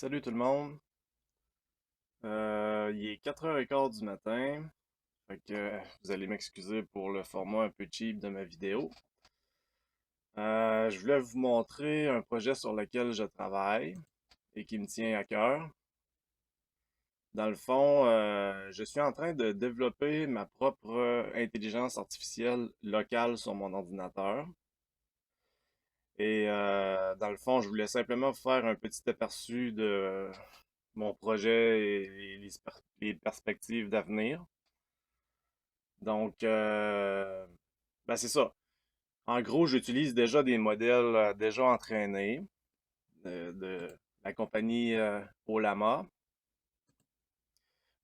Salut tout le monde. Il est 4h15 du matin. Fait que vous allez m'excuser pour le format un peu cheap de ma vidéo. Je voulais vous montrer un projet sur lequel je travaille et qui me tient à cœur. Dans le fond, je suis en train de développer ma propre intelligence artificielle locale sur mon ordinateur. Et dans le fond, je voulais simplement vous faire un petit aperçu de mon projet et les perspectives d'avenir. Donc, ben c'est ça. En gros, j'utilise déjà des modèles déjà entraînés de la compagnie Olama.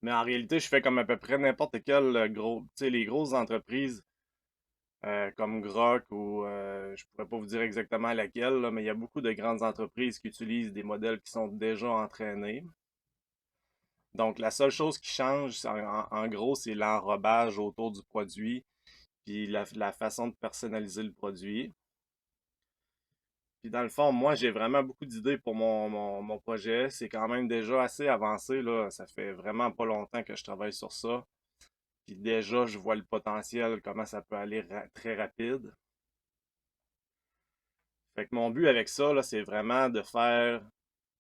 Mais en réalité, je fais comme à peu près n'importe quel gros, tu sais, les grosses entreprises comme Grok ou je pourrais pas vous dire exactement laquelle, là, mais il y a beaucoup de grandes entreprises qui utilisent des modèles qui sont déjà entraînés. Donc, la seule chose qui change, en gros, c'est l'enrobage autour du produit, puis la façon de personnaliser le produit. Puis dans le fond, moi, j'ai vraiment beaucoup d'idées pour mon projet. C'est quand même déjà assez avancé, là. Ça fait vraiment pas longtemps que je travaille sur ça. Puis déjà, je vois le potentiel, comment ça peut aller très rapide. Fait que mon but avec ça, là, c'est vraiment de faire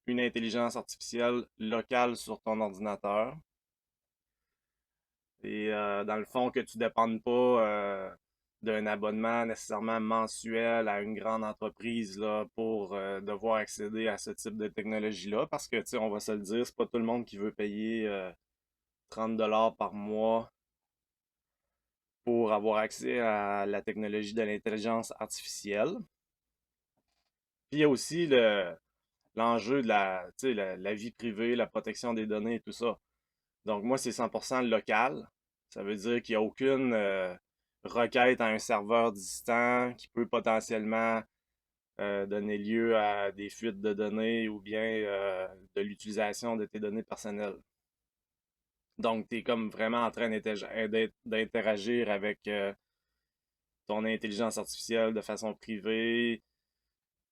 une intelligence artificielle locale sur ton ordinateur. Et dans le fond, que tu dépendes pas d'un abonnement nécessairement mensuel à une grande entreprise là, pour devoir accéder à ce type de technologie-là. Parce que, tu sais, on va se le dire, c'est pas tout le monde qui veut payer 30$ par mois pour avoir accès à la technologie de l'intelligence artificielle. Puis il y a aussi l'enjeu de tu sais, la vie privée, la protection des données et tout ça. Donc moi, c'est 100% local. Ça veut dire qu'il n'y a aucune requête à un serveur distant qui peut potentiellement donner lieu à des fuites de données ou bien de l'utilisation de tes données personnelles. Donc, tu es comme vraiment en train d'interagir avec ton intelligence artificielle de façon privée.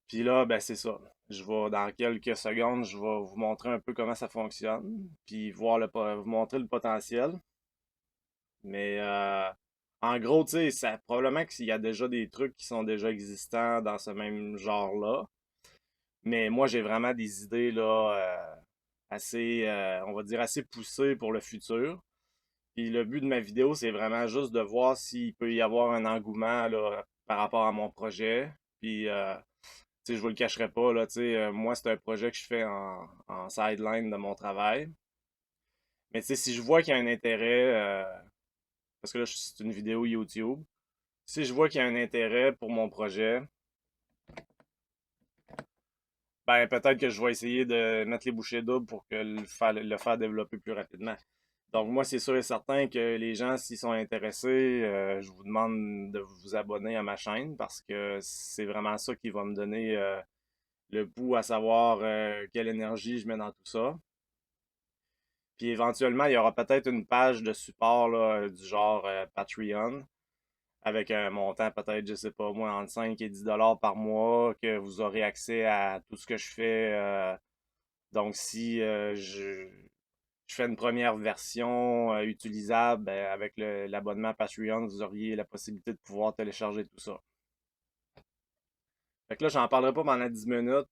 Puis là, ben c'est ça. Dans quelques secondes, je vais vous montrer un peu comment ça fonctionne, puis vous montrer le potentiel. Mais en gros, tu sais, probablement qu'il y a déjà des trucs qui sont déjà existants dans ce même genre-là. Mais moi, j'ai vraiment des idées là assez, on va dire, assez poussées pour le futur. Puis le but de ma vidéo, c'est vraiment juste de voir s'il peut y avoir un engouement là, par rapport à mon projet. Puis, tu sais, je vous le cacherai pas, là, tu sais, moi, c'est un projet que je fais en sideline de mon travail. Mais tu sais, si je vois qu'il y a un intérêt, parce que là, c'est une vidéo YouTube. Si je vois qu'il y a un intérêt pour mon projet, ben peut-être que je vais essayer de mettre les bouchées doubles pour que le faire développer plus rapidement. Donc moi, c'est sûr et certain que les gens, s'ils sont intéressés, je vous demande de vous abonner à ma chaîne parce que c'est vraiment ça qui va me donner le pouls à savoir quelle énergie je mets dans tout ça. Puis éventuellement, il y aura peut-être une page de support là, du genre Patreon avec un montant peut-être, je sais pas moi, entre 5 et 10$ par mois, que vous aurez accès à tout ce que je fais. Donc, si je fais une première version utilisable avec l'abonnement Patreon, vous auriez la possibilité de pouvoir télécharger tout ça. Fait que là, j'en parlerai pas pendant 10 minutes.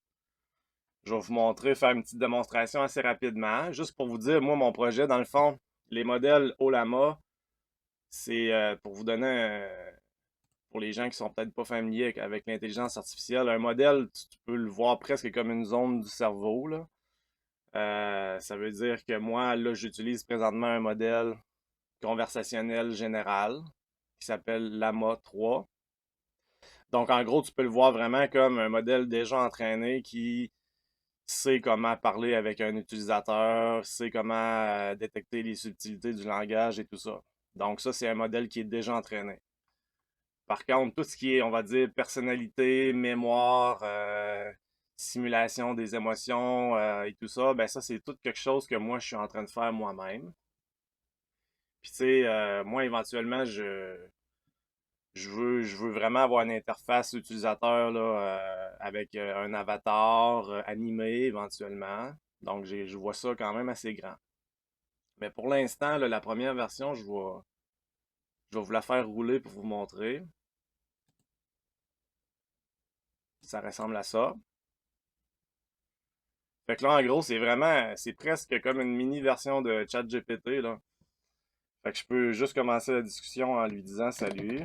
Je vais vous montrer, faire une petite démonstration assez rapidement. Juste pour vous dire, moi, mon projet, dans le fond, les modèles Olama, c'est pour vous donner pour les gens qui sont peut-être pas familiers avec l'intelligence artificielle, un modèle, tu peux le voir presque comme une zone du cerveau, là. Ça veut dire que moi, là, j'utilise présentement un modèle conversationnel général qui s'appelle Lama 3. Donc, en gros, tu peux le voir vraiment comme un modèle déjà entraîné qui sait comment parler avec un utilisateur, sait comment détecter les subtilités du langage et tout ça. Donc, ça, c'est un modèle qui est déjà entraîné. Par contre, tout ce qui est, on va dire, personnalité, mémoire, simulation des émotions et tout ça, ben ça, c'est tout quelque chose que moi, je suis en train de faire moi-même. Puis, tu sais, moi, éventuellement, je veux vraiment avoir une interface utilisateur là, avec un avatar animé éventuellement. Donc, je vois ça quand même assez grand. Mais pour l'instant, là, la première version, je vais vous la faire rouler pour vous montrer. Ça ressemble à ça. Fait que là, en gros, c'est presque comme une mini version de ChatGPT, là. Fait que je peux juste commencer la discussion en lui disant salut.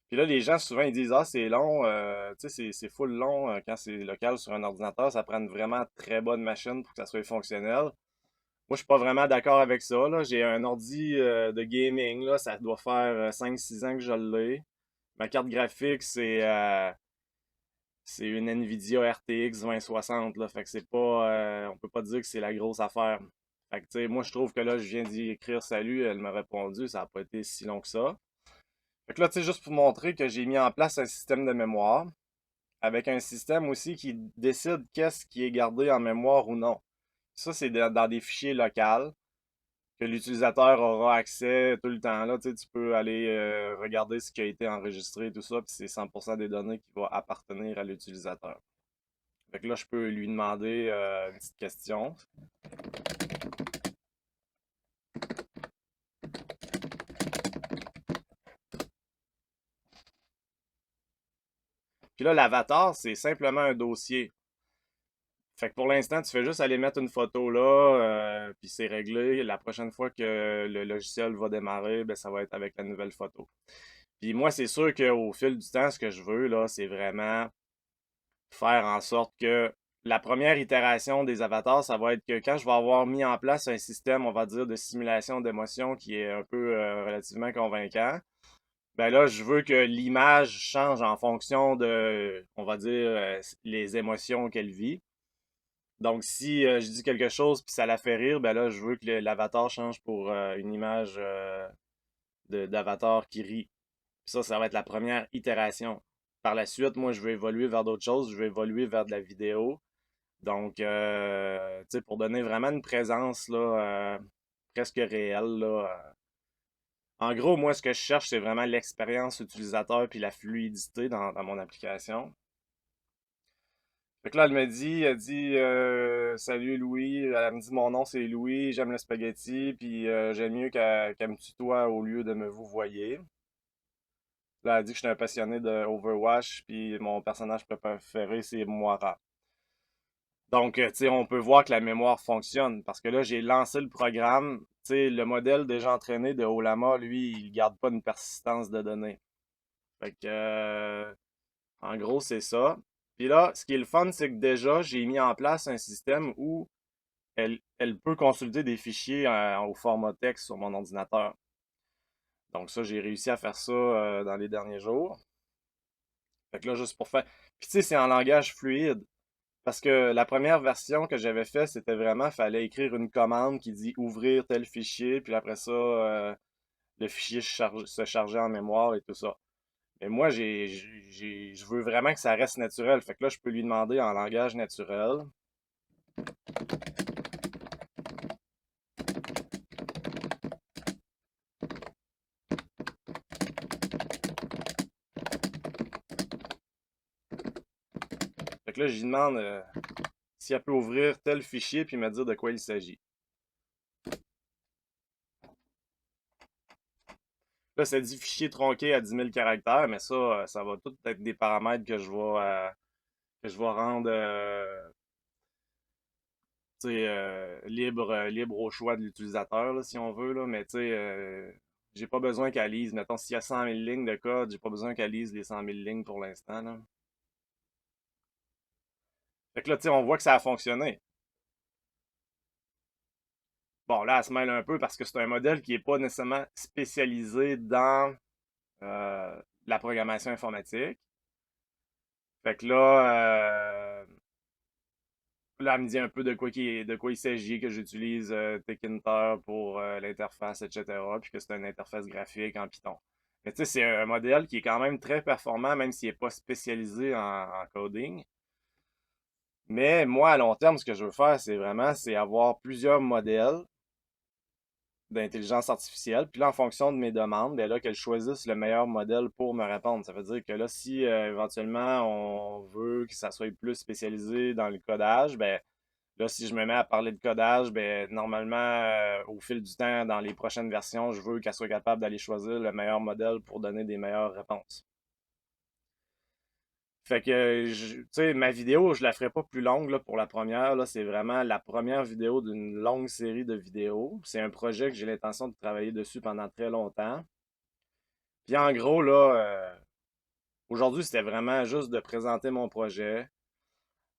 Puis là, les gens, souvent, ils disent, ah, c'est long, tu sais, c'est full long quand c'est local sur un ordinateur. Ça prend une vraiment très bonne machine pour que ça soit fonctionnel. Moi, je suis pas vraiment d'accord avec ça, là. J'ai un ordi de gaming, là. Ça doit faire 5-6 ans que je l'ai. Ma carte graphique, c'est une Nvidia RTX 2060, là. Fait que c'est pas, on peut pas dire que c'est la grosse affaire. Fait que, tu sais, moi, je trouve que là, je viens d'y écrire salut, elle m'a répondu, ça a pas été si long que ça. Fait que là, tu sais, juste pour montrer que j'ai mis en place un système de mémoire, avec un système aussi qui décide qu'est-ce qui est gardé en mémoire ou non. Ça, c'est dans des fichiers locaux que l'utilisateur aura accès tout le temps. Là, tu sais, tu peux aller regarder ce qui a été enregistré et tout ça, puis c'est 100% des données qui vont appartenir à l'utilisateur. Fait que là, je peux lui demander une petite question. Puis là, l'avatar, c'est simplement un dossier. Fait que pour l'instant, tu fais juste aller mettre une photo là, puis c'est réglé. La prochaine fois que le logiciel va démarrer, ben, ça va être avec la nouvelle photo. Puis moi, c'est sûr qu'au fil du temps, ce que je veux, là, c'est vraiment faire en sorte que la première itération des avatars, ça va être que quand je vais avoir mis en place un système, on va dire, de simulation d'émotion qui est un peu relativement convaincant, ben là, je veux que l'image change en fonction de, on va dire, les émotions qu'elle vit. Donc, si je dis quelque chose puis ça la fait rire, ben là, je veux que l'avatar change pour une image d'avatar qui rit. Puis ça va être la première itération. Par la suite, moi, je vais évoluer vers d'autres choses. Je vais évoluer vers de la vidéo. Donc, tu sais, pour donner vraiment une présence là, presque réelle, là. En gros, moi, ce que je cherche, c'est vraiment l'expérience utilisateur puis la fluidité dans mon application. Fait que là, elle dit salut Louis. Elle me dit mon nom c'est Louis, j'aime le spaghetti, puis j'aime mieux qu'elle me tutoie au lieu de me vous voyez. Là, elle dit que je suis un passionné de Overwatch, puis mon personnage préféré c'est Moira. Donc, tu sais, on peut voir que la mémoire fonctionne parce que là, j'ai lancé le programme. Tu sais, le modèle déjà entraîné de Olama, lui, il garde pas une persistance de données. Fait que, en gros, c'est ça. Puis là, ce qui est le fun, c'est que déjà, j'ai mis en place un système où elle peut consulter des fichiers au format texte sur mon ordinateur. Donc ça, j'ai réussi à faire ça dans les derniers jours. Fait que là, juste pour faire. Puis tu sais, c'est en langage fluide. Parce que la première version que j'avais fait, c'était vraiment, fallait écrire une commande qui dit ouvrir tel fichier, puis après ça, le fichier se chargeait en mémoire et tout ça. Mais moi, je veux vraiment que ça reste naturel. Fait que là, je peux lui demander en langage naturel. Fait que là, je lui demande si elle peut ouvrir tel fichier puis me dire de quoi il s'agit. Là, ça dit fichier tronqué à 10 000 caractères, mais ça va tout être des paramètres que je vais rendre tu sais, libre au choix de l'utilisateur, là, si on veut. Là, mais tu sais, j'ai pas besoin qu'elle lise. Mettons, s'il y a 100 000 lignes de code, j'ai pas besoin qu'elle lise les 100 000 lignes pour l'instant. Là. Fait que là, tu sais, on voit que ça a fonctionné. Bon, là, elle se mêle un peu parce que c'est un modèle qui est pas nécessairement spécialisé dans la programmation informatique. Fait que là, elle me dit un peu de quoi il s'agit, que j'utilise Tkinter pour l'interface, etc. Puis que c'est une interface graphique en Python. Mais tu sais, c'est un modèle qui est quand même très performant, même s'il n'est pas spécialisé en coding. Mais moi, à long terme, ce que je veux faire, c'est avoir plusieurs modèles d'intelligence artificielle. Puis là, en fonction de mes demandes, ben là, qu'elle choisisse le meilleur modèle pour me répondre. Ça veut dire que là, si éventuellement on veut que ça soit plus spécialisé dans le codage, ben là, si je me mets à parler de codage, ben normalement, au fil du temps, dans les prochaines versions, je veux qu'elle soit capable d'aller choisir le meilleur modèle pour donner des meilleures réponses. Fait que, tu sais, ma vidéo, je la ferai pas plus longue là, pour la première. Là, c'est vraiment la première vidéo d'une longue série de vidéos. C'est un projet que j'ai l'intention de travailler dessus pendant très longtemps. Puis en gros, là, aujourd'hui, c'était vraiment juste de présenter mon projet,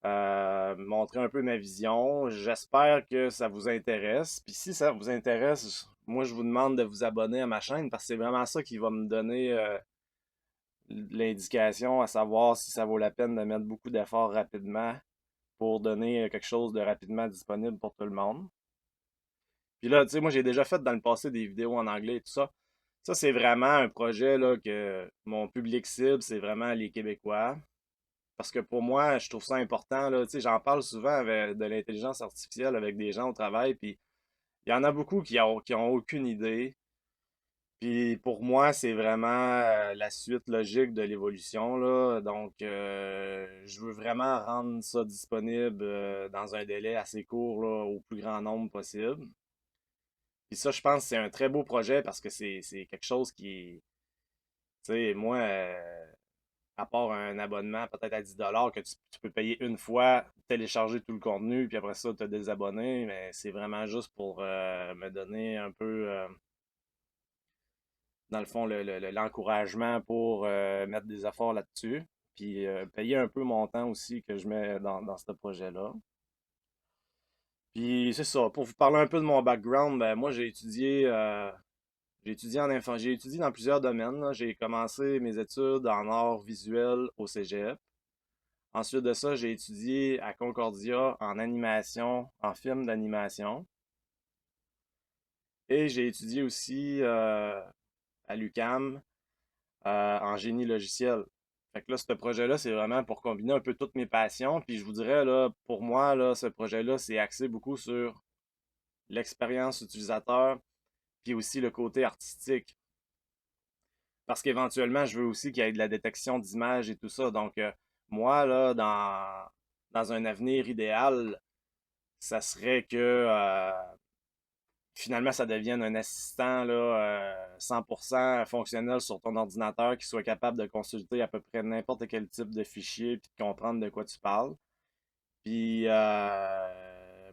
montrer un peu ma vision. J'espère que ça vous intéresse. Puis si ça vous intéresse, moi, je vous demande de vous abonner à ma chaîne parce que c'est vraiment ça qui va me donner l'indication à savoir si ça vaut la peine de mettre beaucoup d'efforts rapidement pour donner quelque chose de rapidement disponible pour tout le monde. Puis là, tu sais, moi, j'ai déjà fait dans le passé des vidéos en anglais et tout ça. Ça, c'est vraiment un projet là, que mon public cible, c'est vraiment les Québécois. Parce que pour moi, je trouve ça important. Là, tu sais, j'en parle souvent de l'intelligence artificielle avec des gens au travail, puis il y en a beaucoup qui ont aucune idée. Puis pour moi, c'est vraiment la suite logique de l'évolution, là. Donc, je veux vraiment rendre ça disponible dans un délai assez court, là, au plus grand nombre possible. Puis ça, je pense que c'est un très beau projet parce que c'est quelque chose qui, tu sais, moi, à part un abonnement peut-être à 10 $ que tu peux payer une fois, télécharger tout le contenu, puis après ça, te désabonner, mais c'est vraiment juste pour me donner un peu dans le fond, l'encouragement pour mettre des efforts là-dessus. Puis payer un peu mon temps aussi que je mets dans ce projet-là. Puis c'est ça. Pour vous parler un peu de mon background, ben moi j'ai étudié dans plusieurs domaines, là. J'ai commencé mes études en art visuel au Cégep. Ensuite de ça, j'ai étudié à Concordia en animation, en film d'animation. Et j'ai étudié aussi à l'UQAM en génie logiciel. Fait que là, ce projet-là, c'est vraiment pour combiner un peu toutes mes passions. Puis je vous dirais, là, pour moi, là, ce projet-là, c'est axé beaucoup sur l'expérience utilisateur, puis aussi le côté artistique. Parce qu'éventuellement, je veux aussi qu'il y ait de la détection d'images et tout ça. Donc, moi, là, dans un avenir idéal, ça serait que finalement, ça devienne un assistant là, 100% fonctionnel sur ton ordinateur qui soit capable de consulter à peu près n'importe quel type de fichier puis de comprendre de quoi tu parles. Puis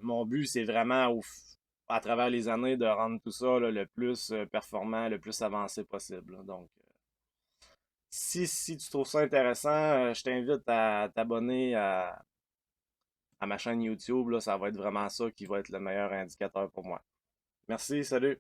mon but, c'est vraiment à travers les années de rendre tout ça là, le plus performant, le plus avancé possible, là. Donc, si tu trouves ça intéressant, je t'invite à t'abonner à ma chaîne YouTube, là. Ça va être vraiment ça qui va être le meilleur indicateur pour moi. Merci, salut!